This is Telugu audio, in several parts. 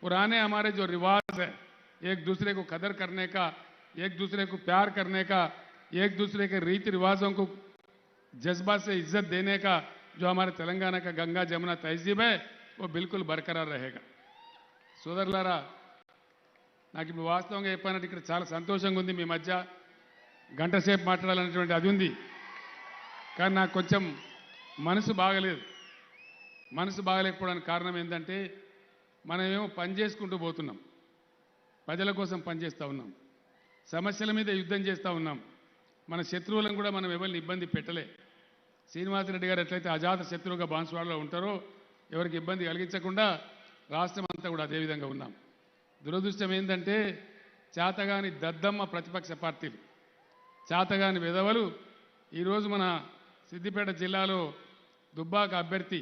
पुराने हमारे जो रिवाज है, एक दूसरे को कदर करने का, एक दूसरे को प्यार करने का, एक दूसरे के रीति रिवाजों को जज्बा से इज्जत देने का जो हमारे तेलंगाना का गंगा जमुना तहजीब है वो बिल्कुल बरकरार रहेगा। సోదరులారా, నాకు ఇప్పుడు వాస్తవంగా చెప్పానంటే ఇక్కడ చాలా సంతోషంగా ఉంది, మీ మధ్య గంట సేపు మాట్లాడాలనేటువంటి అది ఉంది. కానీ నాకు కొంచెం మనసు బాగలేదు. మనసు బాగలేకపోవడానికి కారణం ఏంటంటే మనమేమో పని చేసుకుంటూ పోతున్నాం, ప్రజల కోసం పనిచేస్తూ ఉన్నాం, సమస్యల మీద యుద్ధం చేస్తూ ఉన్నాం. మన శత్రువులను కూడా మనం ఎవరిని ఇబ్బంది పెట్టలే. శ్రీనివాసరెడ్డి గారు ఎట్లయితే అజాత శత్రువుగా బాన్స్వాడలో ఉంటారో ఎవరికి ఇబ్బంది కలిగించకుండా రాష్ట్రం అంతా కూడా అదే విధంగా ఉన్నాం. దురదృష్టం ఏంటంటే చేతగాని దద్దమ్మ ప్రతిపక్ష పార్టీలు, చేతగాని విధవలు ఈరోజు మన సిద్దిపేట జిల్లాలో దుబ్బాక అభ్యర్థి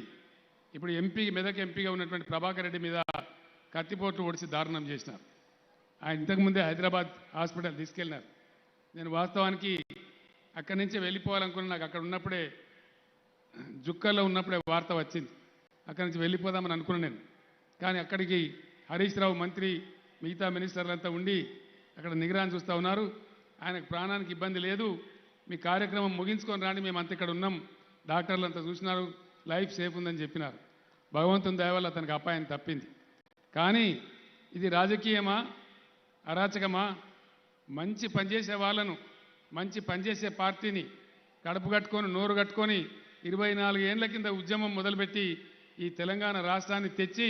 ఇప్పుడు మెదక్ ఎంపీగా ఉన్నటువంటి ప్రభాకర్ రెడ్డి మీద కత్తిపోట్లు ఒడిచి దారుణం చేసినారు. ఆయన ఇంతకుముందే హైదరాబాద్ హాస్పిటల్ తీసుకెళ్ళినారు. నేను వాస్తవానికి అక్కడి నుంచి వెళ్ళిపోవాలనుకున్న, నాకు అక్కడ ఉన్నప్పుడే జుక్కల్లో ఉన్నప్పుడే వార్త వచ్చింది, అక్కడి నుంచి వెళ్ళిపోదామని అనుకున్నాను నేను. కానీ అక్కడికి హరీష్ రావు మంత్రి మిగతా మినిస్టర్లంతా ఉండి అక్కడ నిగరాన్ని చూస్తూ ఉన్నారు. ఆయనకు ప్రాణానికి ఇబ్బంది లేదు, మీ కార్యక్రమం ముగించుకొని రాండి, మేము అంత ఇక్కడ ఉన్నాం, డాక్టర్లు అంతా చూసినారు, లైఫ్ సేఫ్ ఉందని చెప్పినారు. భగవంతుని దయ వల్ల అతనికి అపాయం తప్పింది. కానీ ఇది రాజకీయమా, అరాచకమా? మంచి పనిచేసే వాళ్ళను, మంచి పనిచేసే పార్టీని కడుపు కట్టుకొని నోరు కట్టుకొని 24 ఏళ్ల కింద ఉద్యమం మొదలుపెట్టి ఈ తెలంగాణ రాష్ట్రాన్ని తెచ్చి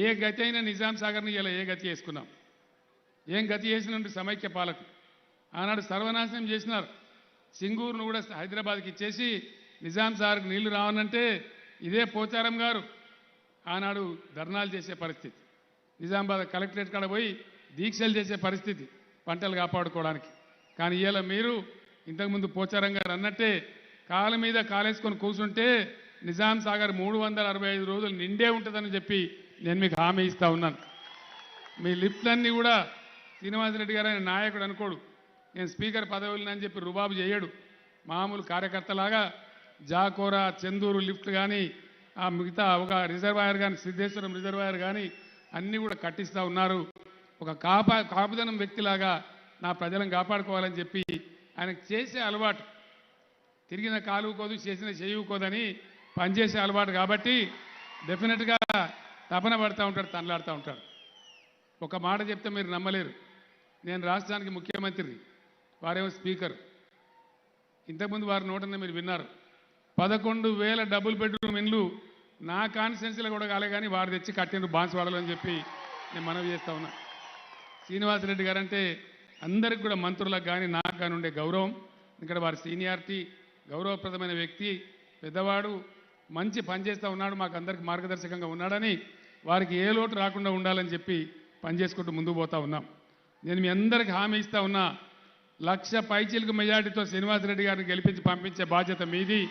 ఏ గతి అయినా నిజాం సాగర్ని ఇలా ఏ గతి చేసుకున్నాం. ఏం గతి చేసినట్టు సమైక్య పాలకులు ఆనాడు సర్వనాశనం చేసినారు. సింగూరును కూడా హైదరాబాద్కి ఇచ్చేసి నిజాం సాగర్కి నీళ్లు రావనంటే ఇదే పోచారం గారు ఆనాడు ధర్నాలు చేసే పరిస్థితి, నిజామాబాద్ కలెక్టరేట్ కాడ పోయి దీక్షలు చేసే పరిస్థితి పంటలు కాపాడుకోవడానికి. కానీ ఇవాళ మీరు ఇంతకుముందు పోచారం గారు అన్నట్టే కాళ్ళ మీద కాలేసుకొని కూర్చుంటే నిజాం సాగర్ 365 రోజులు నిండే ఉంటుందని చెప్పి నేను మీకు హామీ ఇస్తా ఉన్నాను. మీ లిఫ్ట్లన్నీ కూడా శ్రీనివాసరెడ్డి గారు ఆయన నాయకుడు అనుకోడు, నేను స్పీకర్ పదవులని చెప్పి రుబాబు చేయడు. మామూలు కార్యకర్తలాగా జాకోరా చందూరు లిఫ్ట్ కానీ ఆ మిగతా ఒక రిజర్వాయర్ కానీ సిద్ధేశ్వరం రిజర్వాయర్ కానీ అన్నీ కూడా కట్టిస్తూ ఉన్నారు. ఒక కాపుదనం వ్యక్తిలాగా నా ప్రజలను కాపాడుకోవాలని చెప్పి ఆయనకు చేసే అలవాటు, తిరిగిన కాలుకోదు చేసిన చేయుకోదని పనిచేసే అలవాటు కాబట్టి డెఫినెట్గా తపన పడుతూ ఉంటాడు, తనలాడుతూ ఉంటాడు. ఒక మాట చెప్తే మీరు నమ్మలేరు, నేను రాష్ట్రానికి ముఖ్యమంత్రిని, వారేమో స్పీకర్. ఇంతకుముందు వారి నోటనే మీరు విన్నారు, 11,000 డబుల్ బెడ్రూమ్ ఇండ్లు నా కాన్స్టిట్యున్సీలో కూడా కాలే కానీ వారు తెచ్చి కట్టిండ్రు బాన్స్వాడలో అని చెప్పి నేను మనవి చేస్తా ఉన్నా. శ్రీనివాసరెడ్డి గారు అంటే అందరికి కూడా మంత్రులకు కానీ నాకు కానీ ఉండే గౌరవం, ఇక్కడ వారి సీనియారిటీ, గౌరవప్రదమైన వ్యక్తి, పెద్దవాడు, మంచి పనిచేస్తూ ఉన్నాడు, మాకు అందరికి మార్గదర్శకంగా ఉన్నాడని వారికి ఏ లోటు రాకుండా ఉండాలని చెప్పి పనిచేసుకుంటూ ముందుకు పోతా ఉన్నాం. నేను మీ అందరికి హామీ ఇస్తా ఉన్నా, 1,00,000 పైచీలకు మెజార్టీతో శ్రీనివాసరెడ్డి గారిని గెలిపించి పంపించే బాధ్యత మీది.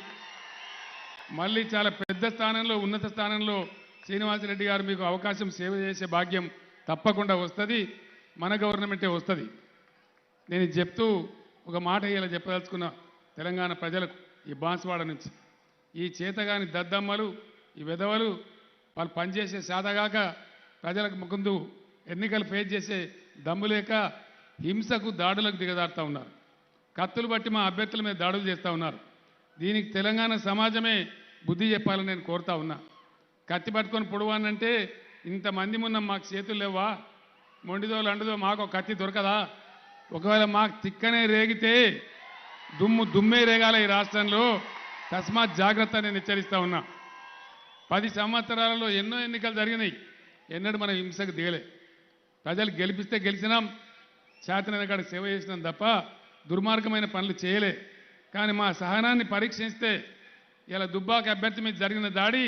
మళ్ళీ చాలా పెద్ద స్థానంలో, ఉన్నత స్థానంలో శ్రీనివాసరెడ్డి గారు మీకు అవకాశం సేవ చేసే భాగ్యం తప్పకుండా వస్తుంది, మన గవర్నమెంటే వస్తుంది. నేను ఇది చెప్తూ ఒక మాట ఇలా చెప్పదలుచుకున్న తెలంగాణ ప్రజలకు, ఈ బాన్స్వాడ నుంచి ఈ చేతగాని దద్దమ్మలు, ఈ విధవలు వాళ్ళు పనిచేసే సాధగాక ప్రజలకు ముందు ఎన్నికలు ఫేస్ చేసే దమ్ము లేక హింసకు దాడులకు దిగజారుతూ ఉన్నారు. కత్తులు బట్టి మా అభ్యర్థుల మీద దాడులు చేస్తూ ఉన్నారు. దీనికి తెలంగాణ సమాజమే బుద్ధి చెప్పాలని నేను కోరుతా ఉన్నా. కత్తి పట్టుకొని పొడవానంటే ఇంతమంది ఉన్న మాకు చేతులు లేవా, మొండిదో లండుదో మాకు ఒక కత్తి దొరకదా? ఒకవేళ మాకు తిక్కనే రేగితే దుమ్మే రేగాల ఈ రాష్ట్రంలో. తస్మాత్ జాగ్రత్త నేను హెచ్చరిస్తా ఉన్నా. 10 సంవత్సరాలలో ఎన్నో ఎన్నికలు జరిగినాయి, ఎన్నడూ మనం హింసకు దిగలే. ప్రజలు గెలిపిస్తే గెలిచినాం, చేతనైన కాడ సేవ చేసినాం తప్ప దుర్మార్గమైన పనులు చేయలే. కానీ మా సహనాన్ని పరీక్షిస్తే ఇలా దుబ్బాక అభ్యర్థి మీద జరిగిన దాడి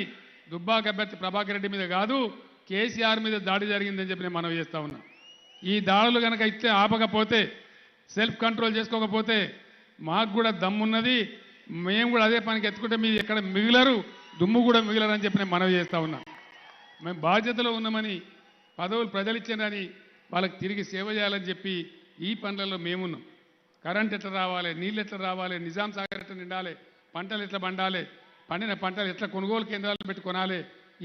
దుబ్బాక అభ్యర్థి ప్రభాకర్ రెడ్డి మీద కాదు, కేసీఆర్ మీద దాడి జరిగిందని చెప్పి నేను మనవి చేస్తా ఉన్నా. ఈ దాడులు కనుక ఇట్లే ఆపకపోతే, సెల్ఫ్ కంట్రోల్ చేసుకోకపోతే మాకు కూడా దమ్మున్నది, మేము కూడా అదే పనికి ఎత్తుకుంటే మీరు ఎక్కడ మిగిలరు, దుమ్ము కూడా మిగిలరు అని చెప్పి నేను మనవి చేస్తా ఉన్నా. మేము బాధ్యతలో ఉన్నామని, పదవులు ప్రజలు ఇచ్చారని వాళ్ళకి తిరిగి సేవ చేయాలని చెప్పి ఈ పనులలో మేమున్నాం. కరెంట్ ఎట్లా రావాలి, నీళ్ళు ఎట్లా రావాలి, నిజాం సాగర్ ఎట్లా నిండాలి, పంటలు ఎట్లా పండాలి, పండిన పంటలు ఎట్లా కొనుగోలు కేంద్రాలు పెట్టి కొనాలి,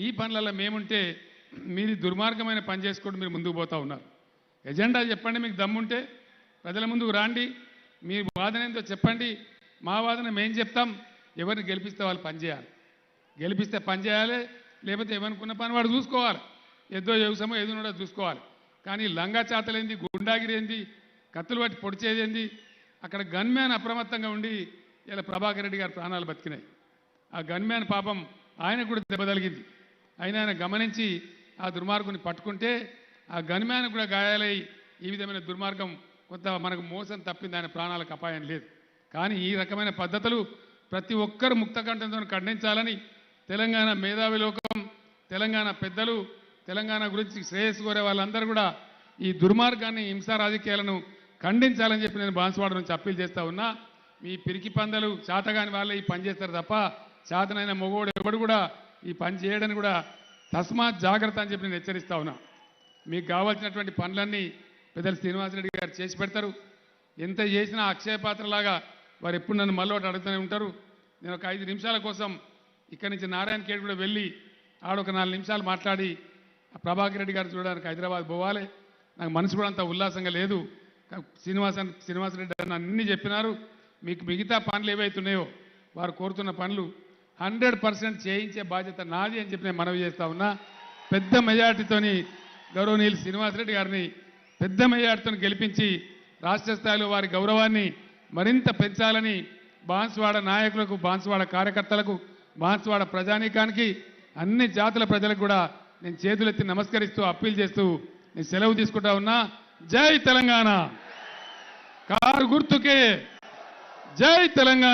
ఈ పనులలో మేముంటే మీరు దుర్మార్గమైన పని చేసుకుంటూ మీరు ముందుకు పోతా ఉన్నారు. ఎజెండా చెప్పండి, మీకు దమ్ముంటే ప్రజల ముందుకు రాండి, మీ వాదన ఏందో చెప్పండి. మా వాదన మేం చెప్తాం. ఎవరిని గెలిపిస్తే వాళ్ళు పనిచేయాలి, గెలిపిస్తే పని చేయాలి, లేకపోతే ఏమనుకున్న పని వాడు చూసుకోవాలి. ఏదో వ్యవసాయమో ఏదో కూడా చూసుకోవాలి. కానీ లంగా చాతలేంది, గుండాగిరి ఏంది, కత్తులు పట్టి పొడిచేదేంది. అక్కడ గన్మ్యాన్ అప్రమత్తంగా ఉండి ఇలా ప్రభాకర్ రెడ్డి గారి ప్రాణాలు బతికినాయి. ఆ గన్మ్యాన్ పాపం ఆయనకు కూడా దెబ్బ తగిలింది. అయినా ఆయన గమనించి ఆ దుర్మార్గుని పట్టుకుంటే ఆ గన్మ్యాన్ కూడా గాయాలై ఈ విధమైన దుర్మార్గం కొంత మనకు మోసం తప్పింది, ఆయన ప్రాణాలకు అపాయం లేదు. కానీ ఈ రకమైన పద్ధతులు ప్రతి ఒక్కరు ముక్తకంఠంతో ఖండించాలని తెలంగాణ మేధావి లోకం, తెలంగాణ పెద్దలు, తెలంగాణ గురించి శ్రేయస్సు కోరే వాళ్ళందరూ కూడా ఈ దుర్మార్గాన్ని, హింసా రాజకీయాలను ఖండించాలని చెప్పి నేను బాన్సువాడ నుంచి అప్పీల్ చేస్తా ఉన్నా. మీ పిరికి పందలు చేతగాని వాళ్ళే ఈ పని చేస్తారు తప్ప చేతనైన మొగోడు ఎవడు కూడా ఈ పని చేయడని కూడా తస్మాత్ జాగ్రత్త అని చెప్పి నేను హెచ్చరిస్తా ఉన్నా. మీకు కావాల్సినటువంటి పనులన్నీ పెద్దలు శ్రీనివాసరెడ్డి గారు చేసి పెడతారు. ఎంత చేసినా అక్షయ పాత్రలాగా వారు ఎప్పుడు నన్ను మళ్ళీ ఒకటి అడుగుతూనే ఉంటారు. నేను ఒక 5 నిమిషాల కోసం ఇక్కడి నుంచి నారాయణ ఖేడ్ కూడా వెళ్ళి ఆడొక 4 నిమిషాలు మాట్లాడి ఆ ప్రభాకర్ రెడ్డి గారు చూడడానికి హైదరాబాద్ పోవాలి. నాకు మనసు కూడా అంత ఉల్లాసంగా లేదు. శ్రీనివాసరెడ్డి గారు అన్నీ చెప్పినారు. మీకు మిగతా పనులు ఏవైతున్నాయో వారు కోరుతున్న పనులు 100% చేయించే బాధ్యత నాది అని చెప్పి నేను మనవి చేస్తా ఉన్నా. పెద్ద మెజార్టీతోని గౌరవనీయులు శ్రీనివాసరెడ్డి గారిని పెద్ద మెజార్టీతో గెలిపించి రాష్ట్ర స్థాయిలో వారి గౌరవాన్ని మరింత పెంచాలని బాన్సువాడ నాయకులకు, బాన్సువాడ కార్యకర్తలకు, బాన్సువాడ ప్రజానీకానికి, అన్ని జాతుల ప్రజలకు కూడా నేను చేతులెత్తి నమస్కరిస్తూ అప్పీల్ చేస్తూ నేను సెలవు తీసుకుంటా ఉన్నా. జై తెలంగాణ, కారు గుర్తుకే జై తెలంగాణ.